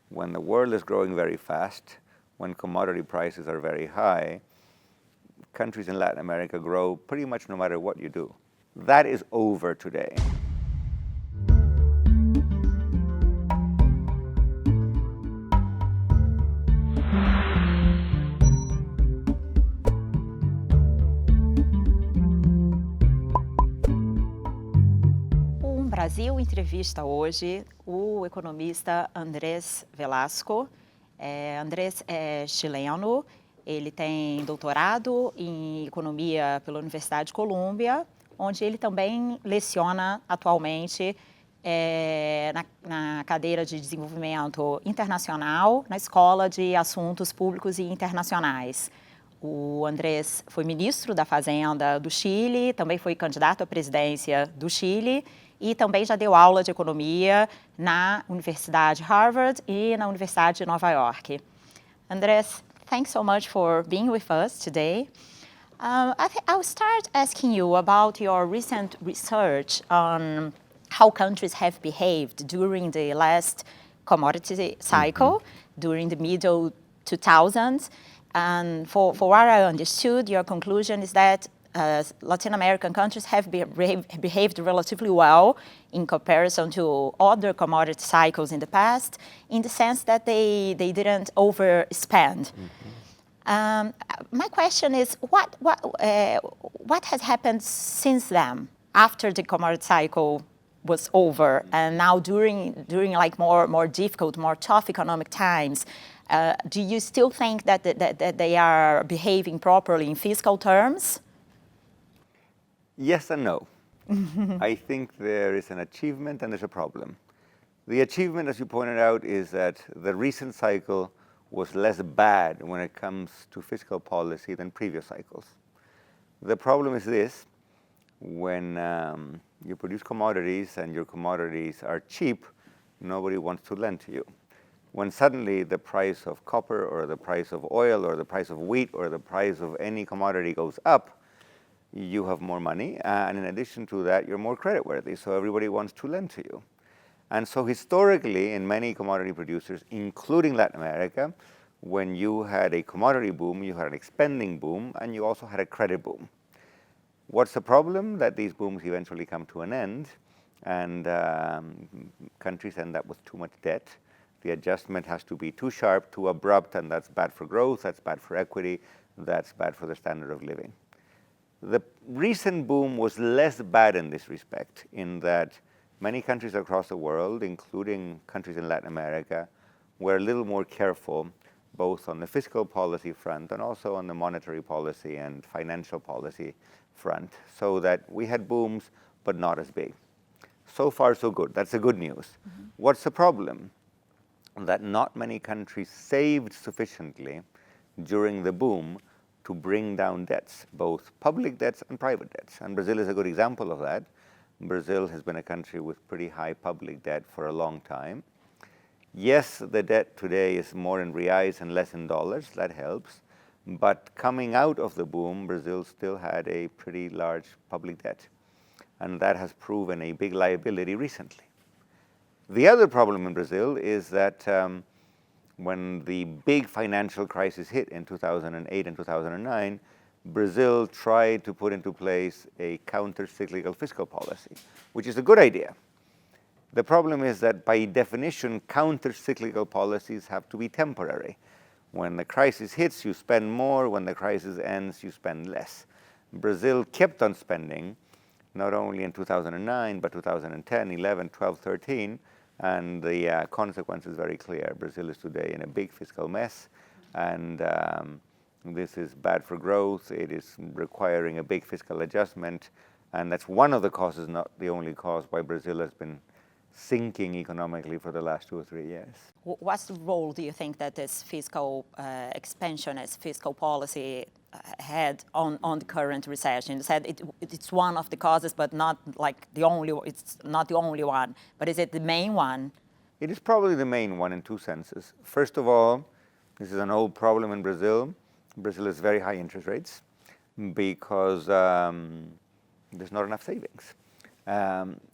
when the world is growing very fast, when commodity prices are very high, countries in Latin America grow pretty much no matter what you do. That is over today. Brasil entrevista hoje o economista Andrés Velasco. Andrés é chileno, ele tem doutorado em economia pela Universidade Columbia, onde ele também leciona atualmente na cadeira de desenvolvimento internacional na Escola de Assuntos Públicos e Internacionais. O Andrés foi ministro da Fazenda do Chile, também foi candidato à presidência do Chile e também já deu aula de economia na Universidade Harvard e na Universidade de Nova York. Andrés, thanks so much for being with us today. I'll start asking you about your recent research on how countries have behaved during the last commodity cycle, during the middle 2000s. And for what I understood, your conclusion is that Latin American countries have behaved relatively well in comparison to other commodity cycles in the past, in the sense that they didn't overspend. My question is, what has happened since then, after the commodity cycle was over, and now during like more difficult, more tough economic times? Do you still think that they are behaving properly in fiscal terms? Yes and no. I think there is an achievement and there's a problem. The achievement, as you pointed out, is that the recent cycle was less bad when it comes to fiscal policy than previous cycles. The problem is this: when you produce commodities and your commodities are cheap, nobody wants to lend to you. When suddenly the price of copper or the price of oil or the price of wheat or the price of any commodity goes up, you have more money, and in addition to that, you're more creditworthy, so everybody wants to lend to you. And so historically, in many commodity producers, including Latin America, when you had a commodity boom, you had an expanding boom, and you also had a credit boom. What's the problem? That these booms eventually come to an end, and countries end up with too much debt. The adjustment has to be too sharp, too abrupt, and that's bad for growth, that's bad for equity, that's bad for the standard of living. The recent boom was less bad in this respect, in that many countries across the world, including countries in Latin America, were a little more careful, both on the fiscal policy front and also on the monetary policy and financial policy front, so that we had booms, but not as big. So far, so good. That's the good news. What's the problem? That not many countries saved sufficiently during the boom to bring down debts, both public debts and private debts. And Brazil is a good example of that. Brazil has been a country with pretty high public debt for a long time. Yes, the debt today is more in reais and less in dollars. That helps. But coming out of the boom, Brazil still had a pretty large public debt. And that has proven a big liability recently. The other problem in Brazil is that when the big financial crisis hit in 2008 and 2009, Brazil tried to put into place a counter-cyclical fiscal policy, which is a good idea. The problem is that by definition, counter-cyclical policies have to be temporary. When the crisis hits, you spend more. When the crisis ends, you spend less. Brazil kept on spending, not only in 2009, but 2010, 11, 12, 13, and the consequence is very clear. Brazil is today in a big fiscal mess, and this is bad for growth. It is requiring a big fiscal adjustment, and that's one of the causes, not the only cause, why Brazil has been sinking economically for the last 2 or 3 years. What's the role, do you think, that this fiscal expansionist fiscal policy had on the current recession? You said it's one of the causes, but not like the only. It's not the only one. But is it the main one? It is probably the main one in two senses. First of all, this is an old problem in Brazil. Brazil has very high interest rates because there's not enough savings.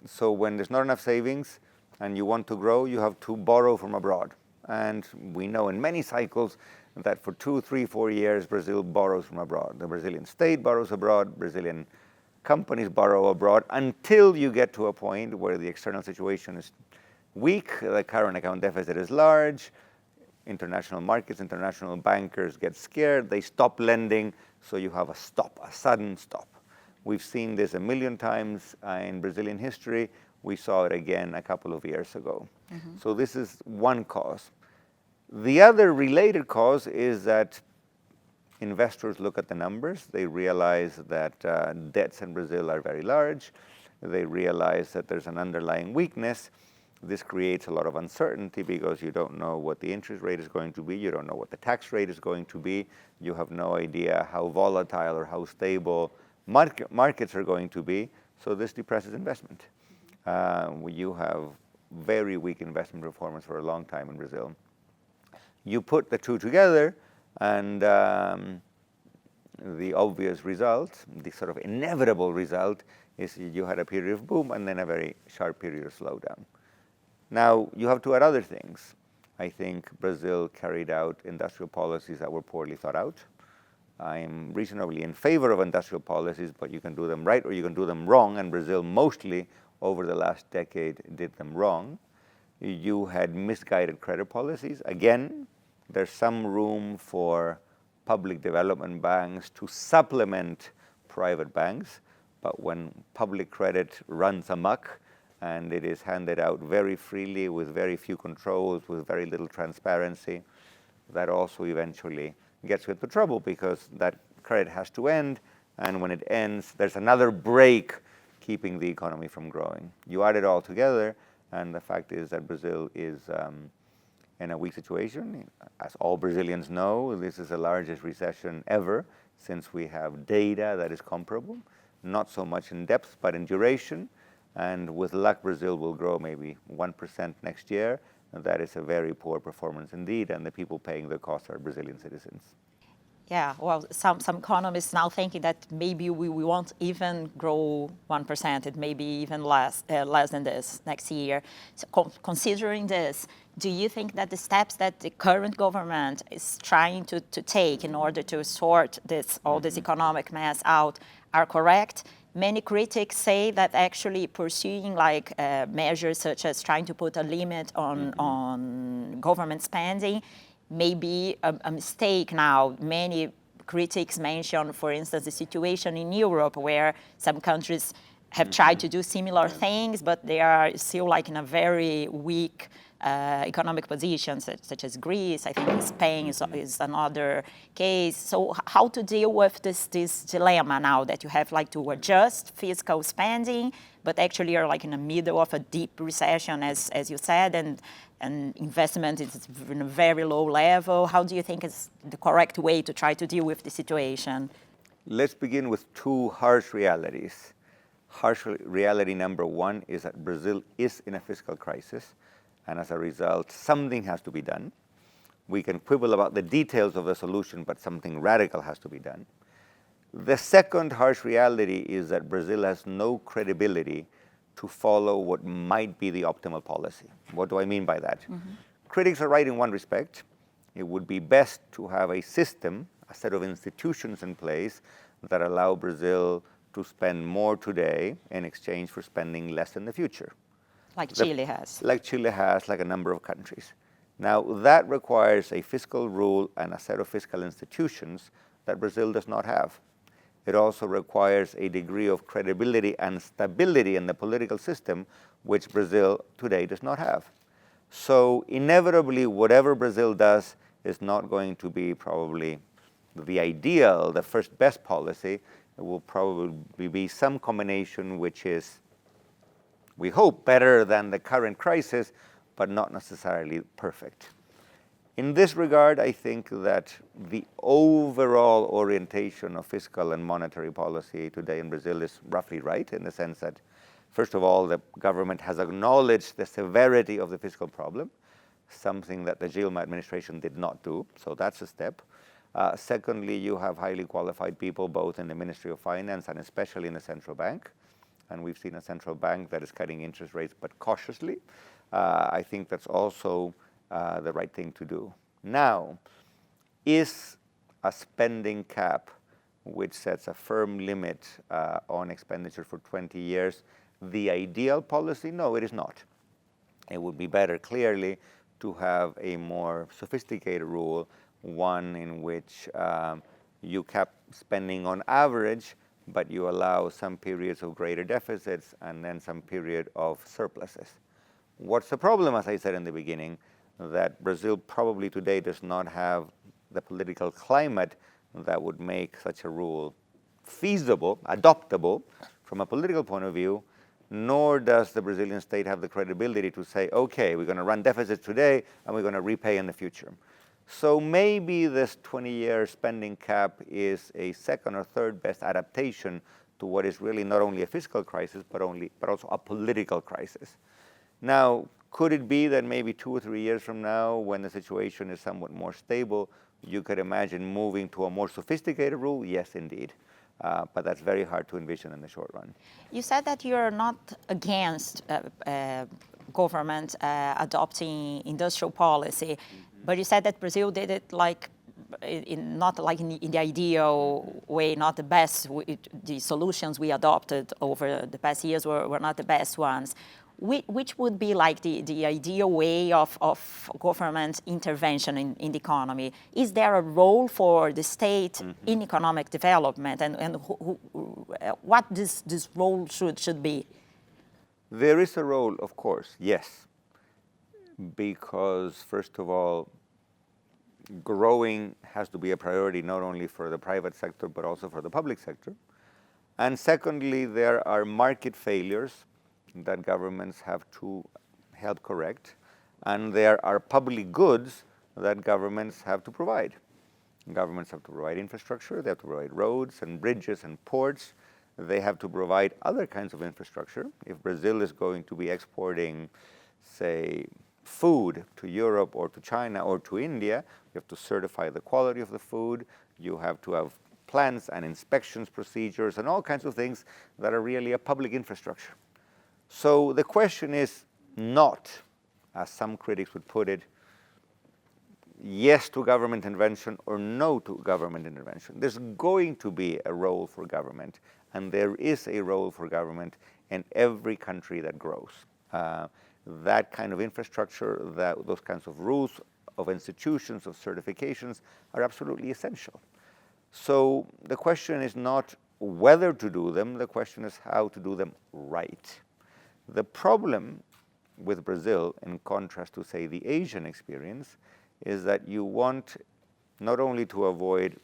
So when there's not enough savings and you want to grow, you have to borrow from abroad. And we know in many cycles that for 2, 3, 4 years, Brazil borrows from abroad. The Brazilian state borrows abroad, Brazilian companies borrow abroad, until you get to a point where the external situation is weak, the current account deficit is large, international markets, international bankers get scared, they stop lending, so you have a stop, a sudden stop. We've seen this a million times in Brazilian history. We saw it again a couple of years ago. So this is one cause. The other related cause is that investors look at the numbers. They realize that debts in Brazil are very large. They realize that there's an underlying weakness. This creates a lot of uncertainty because you don't know what the interest rate is going to be. You don't know what the tax rate is going to be. You have no idea how volatile or how stable markets are going to be. So this depresses investment. You have very weak investment performance for a long time in Brazil. You put the two together, and the obvious result, the sort of inevitable result, is you had a period of boom and then a very sharp period of slowdown. Now, you have to add other things. I think Brazil carried out industrial policies that were poorly thought out. I'm reasonably in favor of industrial policies, but you can do them right or you can do them wrong, and Brazil mostly over the last decade did them wrong. You had misguided credit policies. Again, there's some room for public development banks to supplement private banks, but when public credit runs amok and it is handed out very freely with very few controls, with very little transparency, that also eventually gets you into trouble because that credit has to end, and when it ends, there's another break keeping the economy from growing. You add it all together, and the fact is that Brazil is in a weak situation. As all Brazilians know, this is the largest recession ever since we have data that is comparable, not so much in depth, but in duration. And with luck, Brazil will grow maybe 1% next year. And that is a very poor performance indeed, and the people paying the cost are Brazilian citizens. Yeah, well, some economists now thinking that maybe we won't even grow 1%, it may be even less than this next year. So considering this, do you think that the steps that the current government is trying to take in order to sort all this economic mess out are correct? Many critics say that actually pursuing measures such as trying to put a limit on government spending may be a mistake now. Many critics mention, for instance, the situation in Europe where some countries have tried to do similar things, but they are still in a very weak economic position, such as Greece. I think Spain is another case. So how to deal with this dilemma now that you have to adjust fiscal spending, but actually you're in the middle of a deep recession, as you said, and investment is in a very low level. How do you think is the correct way to try to deal with the situation? Let's begin with two harsh realities. Harsh reality number one is that Brazil is in a fiscal crisis, and as a result, something has to be done. We can quibble about the details of the solution, but something radical has to be done. The second harsh reality is that Brazil has no credibility to follow what might be the optimal policy. What do I mean by that? Critics are right in one respect. It would be best to have a system, a set of institutions in place that allow Brazil to spend more today in exchange for spending less in the future. Like Chile has. Like Chile has, like a number of countries. Now, that requires a fiscal rule and a set of fiscal institutions that Brazil does not have. It also requires a degree of credibility and stability in the political system, which Brazil today does not have. So inevitably, whatever Brazil does is not going to be probably the ideal, the first best policy. It will probably be some combination which is, we hope, better than the current crisis, but not necessarily perfect. In this regard, I think that the overall orientation of fiscal and monetary policy today in Brazil is roughly right, in the sense that, first of all, the government has acknowledged the severity of the fiscal problem, something that the Dilma administration did not do, so that's a step. Secondly, you have highly qualified people both in the Ministry of Finance and especially in the central bank. And we've seen a central bank that is cutting interest rates, but cautiously. I think that's also the right thing to do. Now, is a spending cap which sets a firm limit on expenditure for 20 years the ideal policy? No, it is not. It would be better, clearly, to have a more sophisticated rule, one in which you cap spending on average, but you allow some periods of greater deficits and then some period of surpluses. What's the problem, as I said in the beginning, that Brazil probably today does not have the political climate that would make such a rule feasible, adoptable from a political point of view, nor does the Brazilian state have the credibility to say, okay, we're going to run deficits today and we're going to repay in the future. So maybe this 20-year spending cap is a second or third best adaptation to what is really not only a fiscal crisis, but also a political crisis. Now, could it be that maybe 2 or 3 years from now, when the situation is somewhat more stable, you could imagine moving to a more sophisticated rule? Yes, indeed. But that's very hard to envision in the short run. You said that you're not against government adopting industrial policy, but you said that Brazil did it like not like in the ideal way, not the best. The solutions we adopted over the past years were not the best ones. Which would be like the ideal way of government intervention in the economy? Is there a role for the state in economic development, and what this role should be? There is a role, of course, yes, because first of all, growing has to be a priority not only for the private sector but also for the public sector. And secondly, there are market failures that governments have to help correct, and there are public goods that governments have to provide. Governments have to provide infrastructure, they have to provide roads and bridges and ports, they have to provide other kinds of infrastructure. If Brazil is going to be exporting, say, food to Europe or to China or to India, you have to certify the quality of the food, you have to have plans and inspections procedures and all kinds of things that are really a public infrastructure. So the question is not, as some critics would put it, yes to government intervention or no to government intervention. There's going to be a role for government, and there is a role for government in every country that grows. That kind of infrastructure, those kinds of rules, of institutions, of certifications are absolutely essential. So the question is not whether to do them, the question is how to do them right. The problem with Brazil, in contrast to, say, the Asian experience, is that you want not only to avoid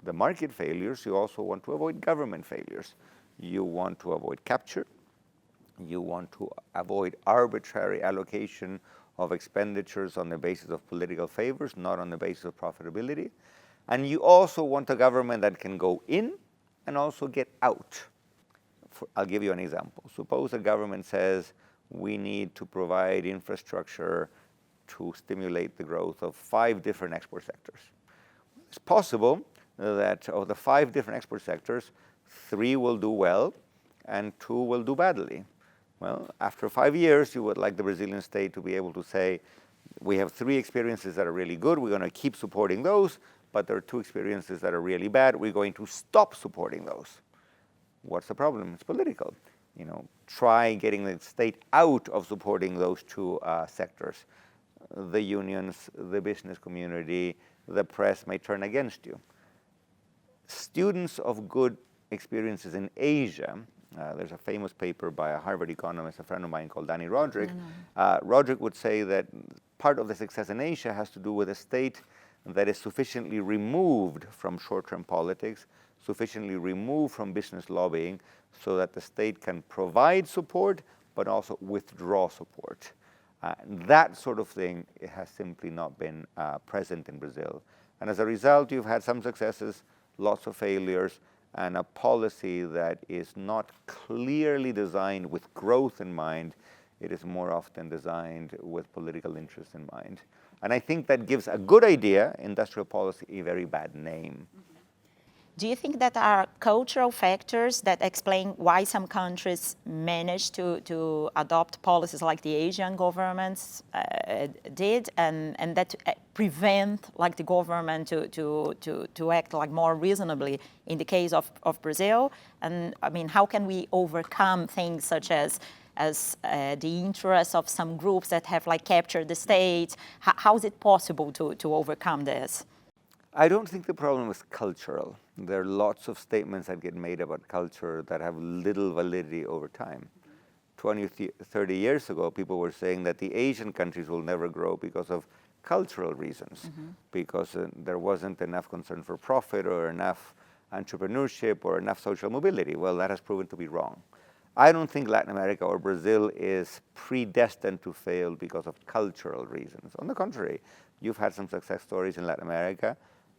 the market failures, you also want to avoid government failures. You want to avoid capture. You want to avoid arbitrary allocation of expenditures on the basis of political favors, not on the basis of profitability. And you also want a government that can go in and also get out. I'll give you an example. Suppose a government says we need to provide infrastructure to stimulate the growth of 5 different export sectors. It's possible that of the 5 different export sectors, 3 will do well and 2 will do badly. Well, after 5 years, you would like the Brazilian state to be able to say, we have 3 experiences that are really good, we're going to keep supporting those, but there are 2 experiences that are really bad, we're going to stop supporting those. What's the problem? It's political. Try getting the state out of supporting those 2 sectors. The unions, the business community, the press may turn against you. Students of good experiences in Asia, there's a famous paper by a Harvard economist, a friend of mine called Danny Roderick. Roderick would say that part of the success in Asia has to do with a state that is sufficiently removed from short-term politics, sufficiently removed from business lobbying, so that the state can provide support, but also withdraw support. That sort of thing has simply not been present in Brazil. And as a result, you've had some successes, lots of failures, and a policy that is not clearly designed with growth in mind. It is more often designed with political interest in mind. And I think that gives a good idea, industrial policy, a very bad name. Do you think that are cultural factors that explain why some countries manage to adopt policies like the Asian governments did, and that prevent like the government to act like more reasonably in the case of Brazil? And I mean, how can we overcome things such as the interests of some groups that have like captured the state? How is it possible to overcome this? I don't think the problem is cultural. There are lots of statements that get made about culture that have little validity over time. 20, 30 years ago, people were saying that the Asian countries will never grow because of cultural reasons, because there wasn't enough concern for profit or enough entrepreneurship or enough social mobility. Well, that has proven to be wrong. I don't think Latin America or Brazil is predestined to fail because of cultural reasons. On the contrary, you've had some success stories in Latin America,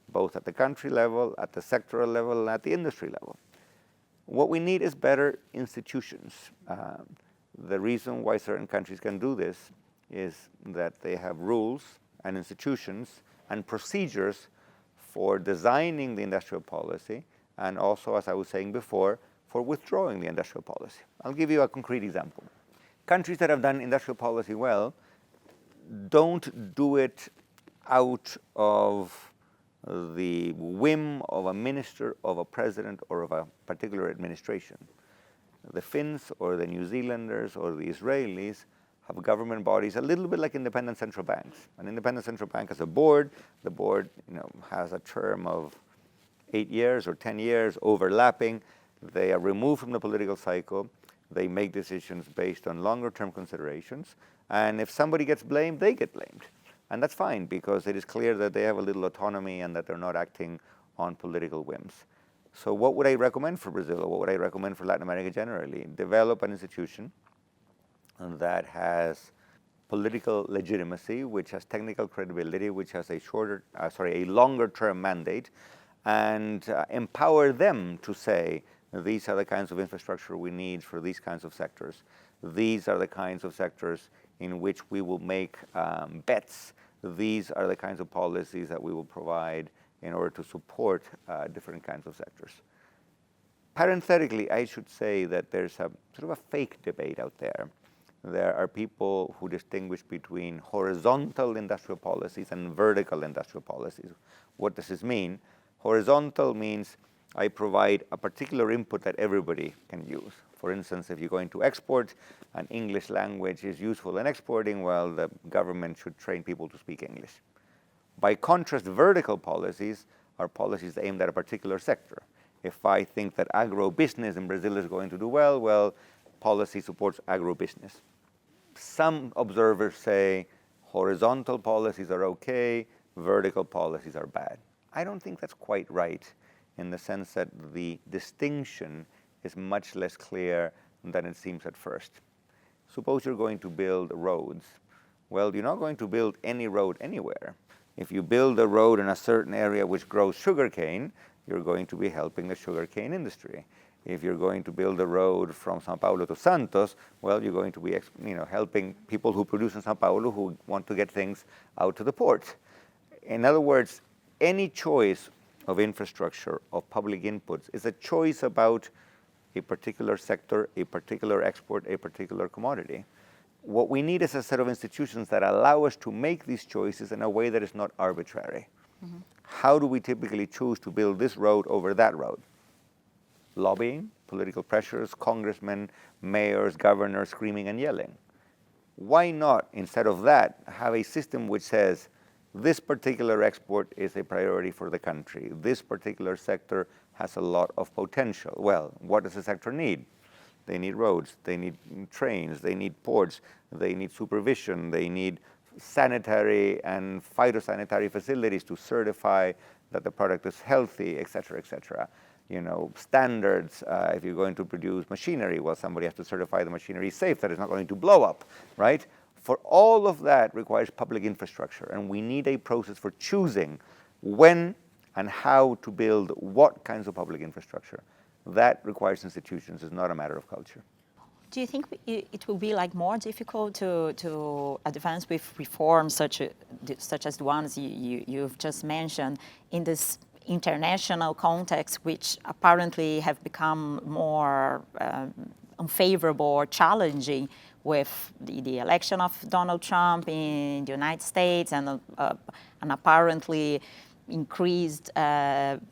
both at the country level, at the sectoral level, and at the industry level. What we need is better institutions. The reason why certain countries can do this is that they have rules and institutions and procedures for designing the industrial policy, and also, as I was saying before, for withdrawing the industrial policy. I'll give you a concrete example. Countries that have done industrial policy well don't do it out of the whim of a minister, of a president, or of a particular administration. The Finns or the New Zealanders or the Israelis have government bodies a little bit like independent central banks. An independent central bank has a board. The board has a term of 8 years or 10 years overlapping. They are removed from the political cycle. They make decisions based on longer term considerations. And if somebody gets blamed, they get blamed. And that's fine, because it is clear that they have a little autonomy and that they're not acting on political whims. So what would I recommend for Brazil, or what would I recommend for Latin America generally? Develop an institution that has political legitimacy, which has technical credibility, which has a longer term mandate, and empower them to say, these are the kinds of infrastructure we need for these kinds of sectors. These are the kinds of sectors in which we will make bets. These are the kinds of policies that we will provide in order to support different kinds of sectors. Parenthetically, I should say that there's a sort of a fake debate out there. There are people who distinguish between horizontal industrial policies and vertical industrial policies. What does this mean? Horizontal means I provide a particular input that everybody can use. For instance, if you're going to export, an English language is useful in exporting, well, the government should train people to speak English. By contrast, vertical policies are policies aimed at a particular sector. If I think that agro-business in Brazil is going to do well, policy supports agro-business. Some observers say horizontal policies are okay, vertical policies are bad. I don't think that's quite right, in the sense that the distinction is much less clear than it seems at first. Suppose you're going to build roads. Well, you're not going to build any road anywhere. If you build a road in a certain area which grows sugarcane, you're going to be helping the sugarcane industry. If you're going to build a road from São Paulo to Santos, well, you're going to be helping people who produce in São Paulo who want to get things out to the port. In other words, any choice of infrastructure, of public inputs, is a choice about a particular sector, a particular export, a particular commodity. What we need is a set of institutions that allow us to make these choices in a way that is not arbitrary. Mm-hmm. How do we typically choose to build this road over that road? Lobbying, political pressures, congressmen, mayors, governors screaming and yelling. Why not, instead of that, have a system which says, this particular export is a priority for the country. This particular sector has a lot of potential. Well, what does the sector need? They need roads, they need trains, they need ports, they need supervision, they need sanitary and phytosanitary facilities to certify that the product is healthy, et cetera, et cetera. Standards, if you're going to produce machinery, well, somebody has to certify the machinery is safe, that it's not going to blow up, right? For all of that requires public infrastructure, and we need a process for choosing when and how to build what kinds of public infrastructure. That requires institutions. It's not a matter of culture. Do you think it will be more difficult to advance with reforms such as the ones you've just mentioned in international context, which apparently have become more unfavorable or challenging with the election of Donald Trump in the United States and an apparently increased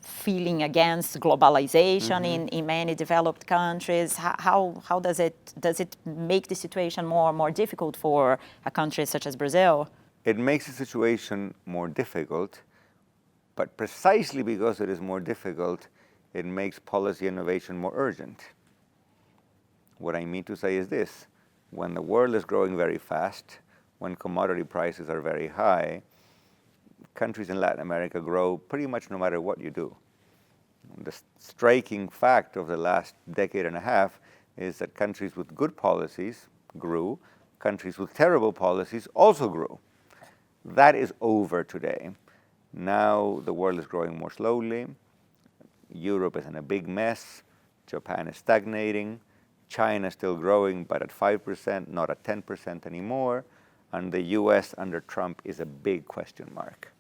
feeling against globalization in many developed countries. How does it make the situation more difficult for a country such as Brazil? It makes the situation more difficult, but precisely because it is more difficult, it makes policy innovation more urgent. What I mean to say is this: when the world is growing very fast, when commodity prices are very high, countries in Latin America grow pretty much no matter what you do. The striking fact of the last decade and a half is that countries with good policies grew, countries with terrible policies also grew. That is over today. Now the world is growing more slowly. Europe is in a big mess. Japan is stagnating. China is still growing, but at 5%, not at 10% anymore. And the US under Trump is a big question mark.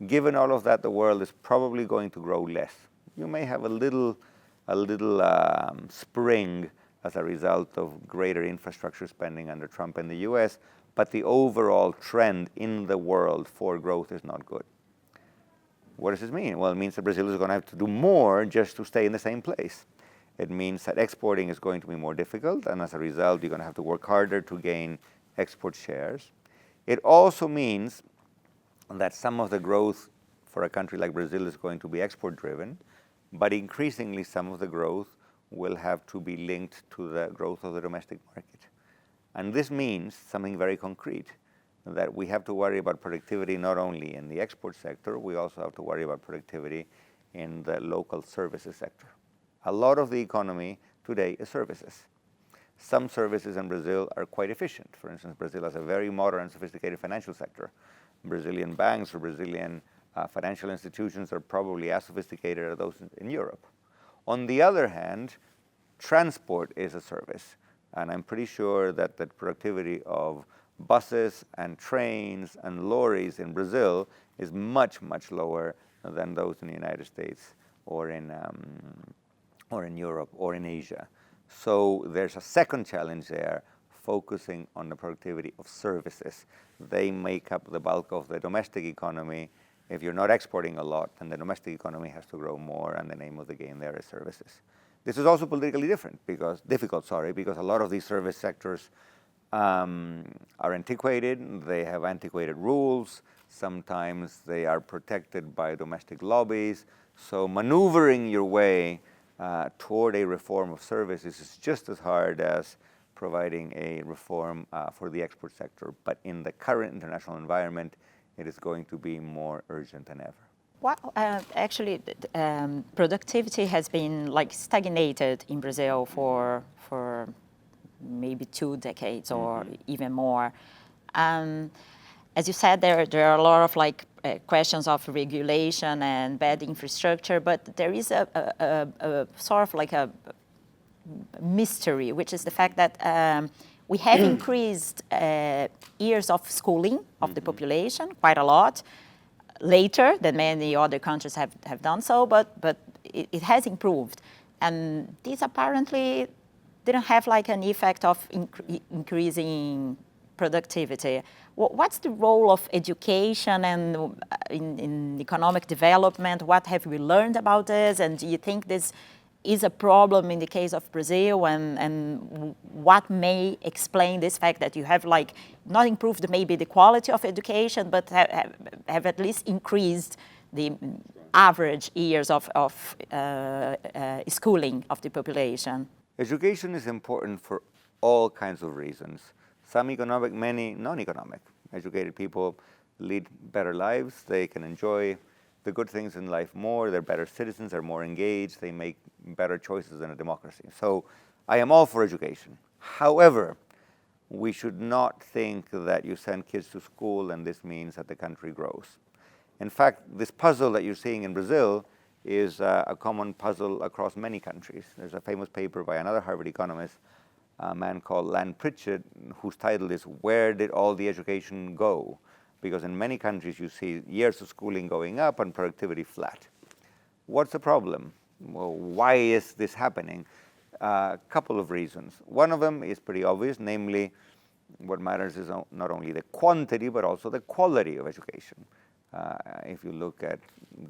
Given all of that, the world is probably going to grow less. You may have a little spring as a result of greater infrastructure spending under Trump in the US, but the overall trend in the world for growth is not good. What does this mean? Well, it means that Brazil is going to have to do more just to stay in the same place. It means that exporting is going to be more difficult, and as a result, you're going to have to work harder to gain export shares. It also means that some of the growth for a country like Brazil is going to be export-driven, but increasingly some of the growth will have to be linked to the growth of the domestic market. And this means something very concrete, that we have to worry about productivity not only in the export sector, we also have to worry about productivity in the local services sector. A lot of the economy today is services. Some services in Brazil are quite efficient. For instance, Brazil has a very modern and sophisticated financial sector. Brazilian banks or Brazilian financial institutions are probably as sophisticated as those in Europe. On the other hand, transport is a service. And I'm pretty sure that the productivity of buses and trains and lorries in Brazil is much, much lower than those in the United States or in Europe or in Asia. So there's a second challenge there, focusing on the productivity of services. They make up the bulk of the domestic economy. If you're not exporting a lot, then the domestic economy has to grow more, and the name of the game there is services. This is also politically difficult, because a lot of these service sectors are antiquated. They have antiquated rules. Sometimes they are protected by domestic lobbies. So maneuvering your way toward a reform of services is just as hard as providing a reform for the export sector. But in the current international environment, it is going to be more urgent than ever. Well, actually, productivity has been stagnated in Brazil for maybe 2 decades or even more. As you said, there are a lot of questions of regulation and bad infrastructure, but there is a sort of a mystery, which is the fact that we have increased years of schooling of the population quite a lot, later than many other countries have done so, but it has improved. And this apparently didn't have an effect of increasing productivity. What's the role of education and in economic development? What have we learned about this? And do you think this is a problem in the case of Brazil? And what may explain this fact that you have not improved maybe the quality of education, but have at least increased the average years of schooling of the population? Education is important for all kinds of reasons. Some economic, many non-economic. Educated people lead better lives. They can enjoy the good things in life more. They're better citizens. They're more engaged. They make better choices in a democracy. So I am all for education. However, we should not think that you send kids to school and this means that the country grows. In fact, this puzzle that you're seeing in Brazil is a common puzzle across many countries. There's a famous paper by another Harvard economist, a man called Lan Pritchett, whose title is "Where Did All the Education Go?" Because in many countries you see years of schooling going up and productivity flat. What's the problem? Well, why is this happening? A couple of reasons. One of them is pretty obvious, namely, what matters is not only the quantity, but also the quality of education. If you look at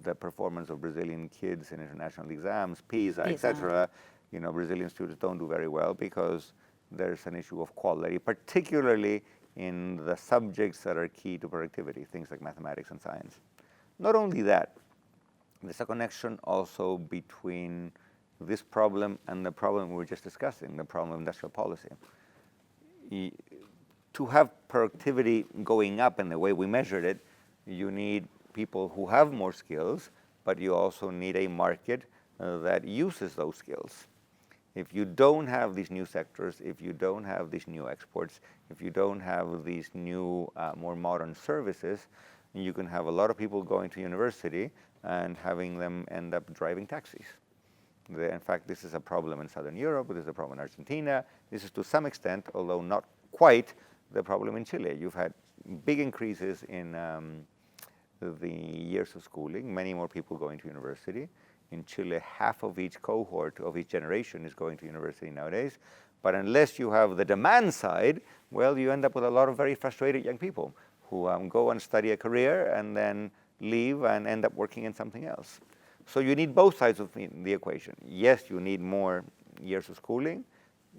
the performance of Brazilian kids in international exams, PISA, etc., Brazilian students don't do very well because there's an issue of quality, particularly in the subjects that are key to productivity, things like mathematics and science. Not only that, there's a connection also between this problem and the problem we were just discussing, the problem of industrial policy. To have productivity going up in the way we measured it, you need people who have more skills, but you also need a market that uses those skills. If you don't have these new sectors, if you don't have these new exports, if you don't have these new, more modern services, you can have a lot of people going to university and having them end up driving taxis. In fact, this is a problem in Southern Europe, this is a problem in Argentina, this is to some extent, although not quite, the problem in Chile. You've had big increases in the years of schooling, many more people going to university. In Chile, half of each cohort of each generation is going to university nowadays. But unless you have the demand side, well, you end up with a lot of very frustrated young people who go and study a career and then leave and end up working in something else. So you need both sides of the equation. Yes, you need more years of schooling.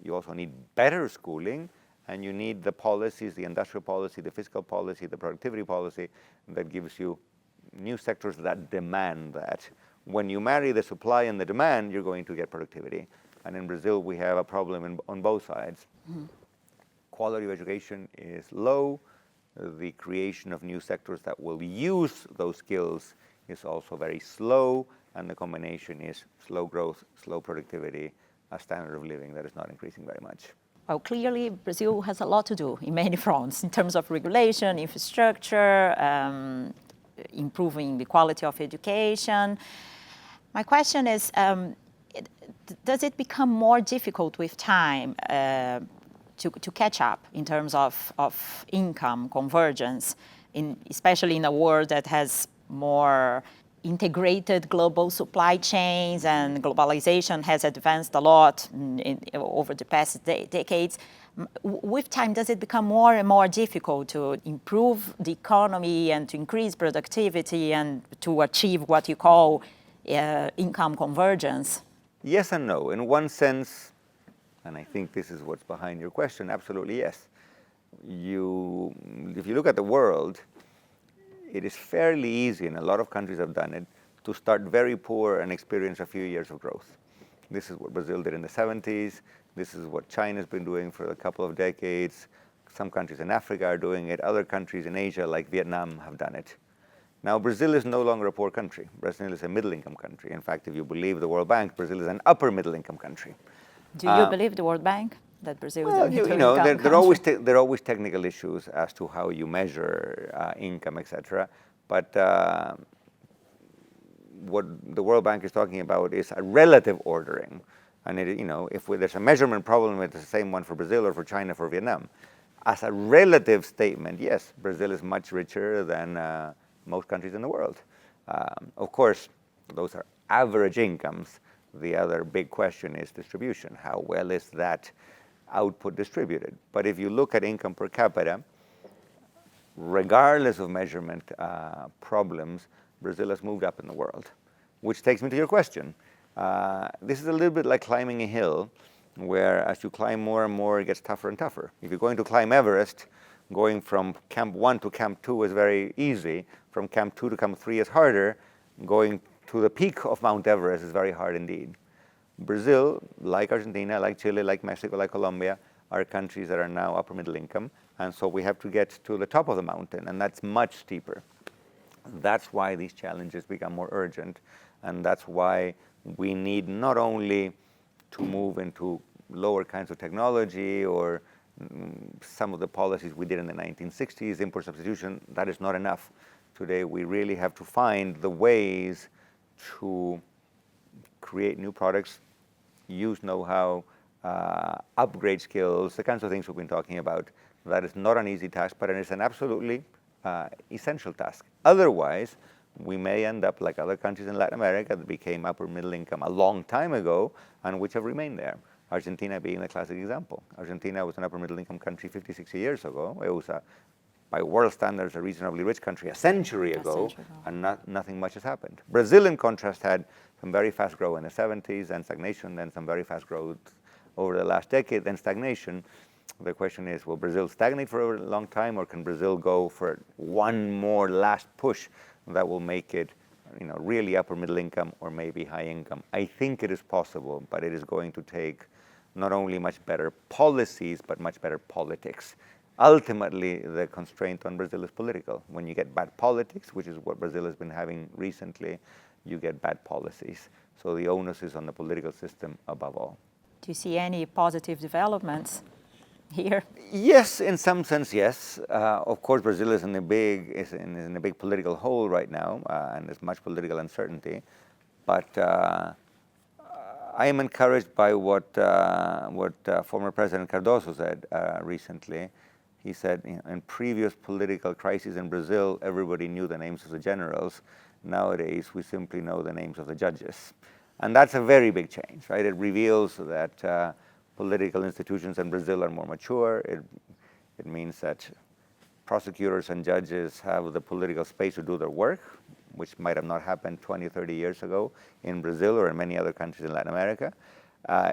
You also need better schooling. And you need the policies, the industrial policy, the fiscal policy, the productivity policy that gives you new sectors that demand that. When you marry the supply and the demand, you're going to get productivity. And in Brazil, we have a problem on both sides. Mm-hmm. Quality of education is low. The creation of new sectors that will use those skills is also very slow. And the combination is slow growth, slow productivity, a standard of living that is not increasing very much. Well, clearly, Brazil has a lot to do in many fronts in terms of regulation, infrastructure, improving the quality of education. My question is, does it become more difficult with time to catch up in terms of income convergence, especially in a world that has more integrated global supply chains and globalization has advanced a lot over the past decades? With time, does it become more and more difficult to improve the economy and to increase productivity and to achieve what you call income convergence? Yes and no. In one sense, and I think this is what's behind your question, absolutely yes. If you look at the world, it is fairly easy, and a lot of countries have done it, to start very poor and experience a few years of growth. This is what Brazil did in the 70s. This is what China's been doing for a couple of decades. Some countries in Africa are doing it. Other countries in Asia, like Vietnam, have done it. Now, Brazil is no longer a poor country. Brazil is a middle-income country. In fact, if you believe the World Bank, Brazil is an upper middle-income country. Do you believe the World Bank? That Brazil is a middle-income country? There are always technical issues as to how you measure income, etc. But what the World Bank is talking about is a relative ordering. And if there's a measurement problem, it's the same one for Brazil or for China, for Vietnam. As a relative statement, yes, Brazil is much richer than most countries in the world. Of course, those are average incomes. The other big question is distribution. How well is that output distributed? But if you look at income per capita, regardless of measurement problems, Brazil has moved up in the world, which takes me to your question. This is a little bit like climbing a hill, where as you climb more and more, it gets tougher and tougher. If you're going to climb Everest, going from Camp 1 to Camp 2 is very easy. From Camp 2 to Camp 3 is harder. Going to the peak of Mount Everest is very hard indeed. Brazil, like Argentina, like Chile, like Mexico, like Colombia, are countries that are now upper middle income. And so we have to get to the top of the mountain, and that's much steeper. That's why these challenges become more urgent. And that's why we need not only to move into lower kinds of technology or some of the policies we did in the 1960s, import substitution, that is not enough. Today, we really have to find the ways to create new products, use know-how, upgrade skills, the kinds of things we've been talking about. That is not an easy task, but it is an absolutely essential task. Otherwise, we may end up like other countries in Latin America that became upper middle income a long time ago and which have remained there. Argentina being the classic example. Argentina was an upper middle income country 50, 60 years ago. It was, by world standards, a reasonably rich country a century ago, and nothing much has happened. Brazil, in contrast, had some very fast growth in the 70s, then stagnation, then some very fast growth over the last decade, then stagnation. The question is, will Brazil stagnate for a long time, or can Brazil go for one more last push that will make it, really upper middle income or maybe high income? I think it is possible, but it is going to take not only much better policies, but much better politics. Ultimately, the constraint on Brazil is political. When you get bad politics, which is what Brazil has been having recently, you get bad policies. So the onus is on the political system above all. Do you see any positive developments here? Yes, in some sense, yes. Of course, Brazil is in a big political hole right now, and there's much political uncertainty. But I am encouraged by what former President Cardoso said recently. He said, in previous political crises in Brazil, everybody knew the names of the generals. Nowadays, we simply know the names of the judges. And that's a very big change, right? It reveals that political institutions in Brazil are more mature. It means that prosecutors and judges have the political space to do their work, which might have not happened 20 or 30 years ago in Brazil or in many other countries in Latin America.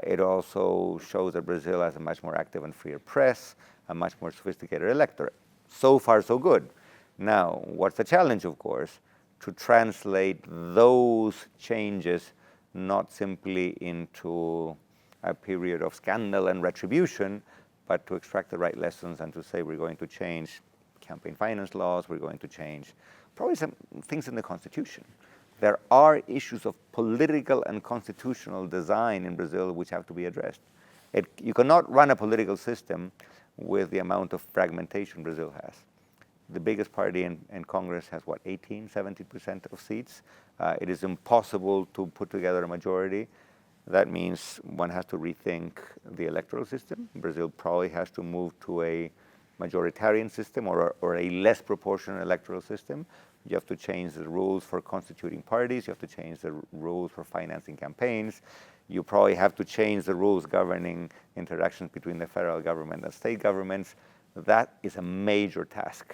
It also shows that Brazil has a much more active and freer press, a much more sophisticated electorate. So far, so good. Now, what's the challenge, of course? To translate those changes not simply into a period of scandal and retribution, but to extract the right lessons and to say we're going to change campaign finance laws, we're going to change probably some things in the Constitution. There are issues of political and constitutional design in Brazil which have to be addressed. You cannot run a political system with the amount of fragmentation Brazil has. The biggest party in Congress has, 70% of seats. It is impossible to put together a majority. That means one has to rethink the electoral system. Brazil probably has to move to a majoritarian system or a less proportional electoral system. You have to change the rules for constituting parties. You have to change the rules for financing campaigns. You probably have to change the rules governing interactions between the federal government and state governments. That is a major task.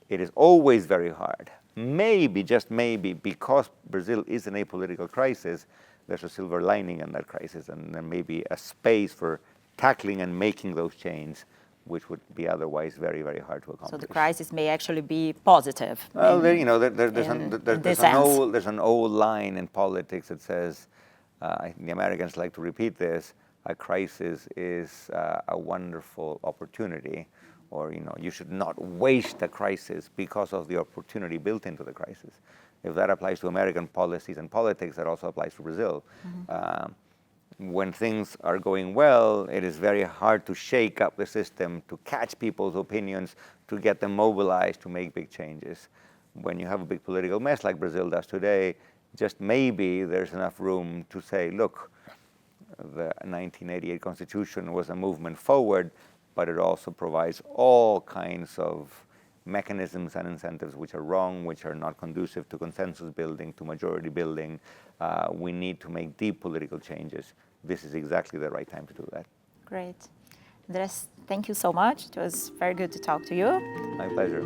It is always very hard. Maybe, just maybe, because Brazil is in a political crisis, there's a silver lining in that crisis, and there may be a space for tackling and making those changes, which would be otherwise very, very hard to accomplish. So the crisis may actually be positive. Well, there's an old line in politics that says, the Americans like to repeat this, a crisis is a wonderful opportunity, or you should not waste a crisis because of the opportunity built into the crisis. If that applies to American policies and politics, that also applies to Brazil. Mm-hmm. When things are going well, it is very hard to shake up the system, to catch people's opinions, to get them mobilized, to make big changes. When you have a big political mess like Brazil does today, just maybe there's enough room to say, look, the 1988 Constitution was a movement forward, but it also provides all kinds of mechanisms and incentives which are wrong, which are not conducive to consensus building, to majority building. We need to make deep political changes. This is exactly the right time to do that. Great. Andrés, thank you so much. It was very good to talk to you. My pleasure.